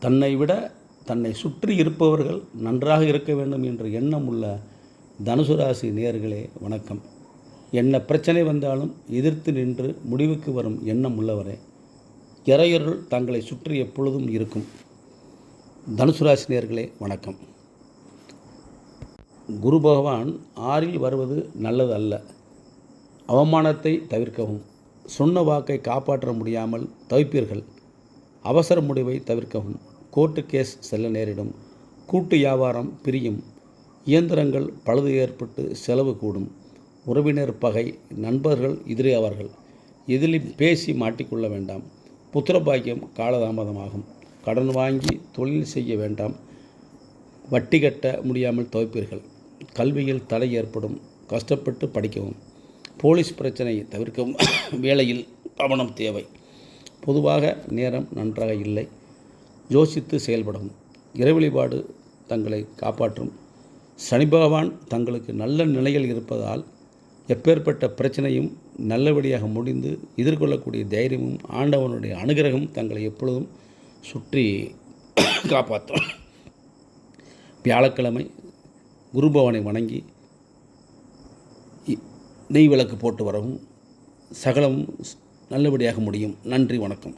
தன்னை விட தன்னை சுற்றி இருப்பவர்கள் நன்றாக இருக்க வேண்டும் என்ற எண்ணம் உள்ள தனுசு ராசி நேயர்களே வணக்கம். என்ன பிரச்சனை வந்தாலும் எதிர்த்து நின்று முடிவுக்கு வரும் எண்ணம் உள்ளவரே. இறையருள் தங்களை சுற்றி எப்பொழுதும் இருக்கும். தனுசு ராசி நேயர்களே வணக்கம். குரு பகவான் 6இல் வருவது நல்லது அல்ல. அவமானத்தை தவிர்க்கவும். சொன்ன வாக்கை காப்பாற்ற முடியாமல் தவிப்பீர்கள். அவசர முடிவை தவிர்க்கவும். கோர்ட்டு கேஸ் செல்ல நேரிடும். கூட்டு வியாபாரம் பிரியும். இயந்திரங்கள் பழுது ஏற்பட்டு செலவு கூடும். உறவினர் பகை, நண்பர்கள் எதிரியாவார்கள். எதிலும் பேசி மாட்டிக்கொள்ள வேண்டாம். புத்திரபாக்கியம் காலதாமதமாகும். கடன் வாங்கி தொழில் செய்ய வேண்டாம். வட்டி கட்ட முடியாமல் தவிப்பீர்கள். கல்வியில் தடை ஏற்படும். கஷ்டப்பட்டு படிக்கவும். போலீஸ் பிரச்சனையை தவிர்க்கவும். வேலையில் கவனம் தேவை. பொதுவாக நேரம் நன்றாக இல்லை. யோசித்து செயல்படவும். இறை வழிபாடு தங்களை காப்பாற்றும். சனி பகவான் தங்களுக்கு நல்ல நிலையில் இருப்பதால் எப்பேற்பட்ட பிரச்சனையும் நல்லபடியாக முடிந்து எதிர்கொள்ளக்கூடிய தைரியமும் ஆண்டவனுடைய அனுகிரகம் தங்களை எப்பொழுதும் சுற்றி காப்பாற்றும். வியாழக்கிழமை குரு பகவானை வணங்கி நெய் விளக்கு போட்டு வரவும் சகலமும் நல்லபடியாக முடியும். நன்றி, வணக்கம்.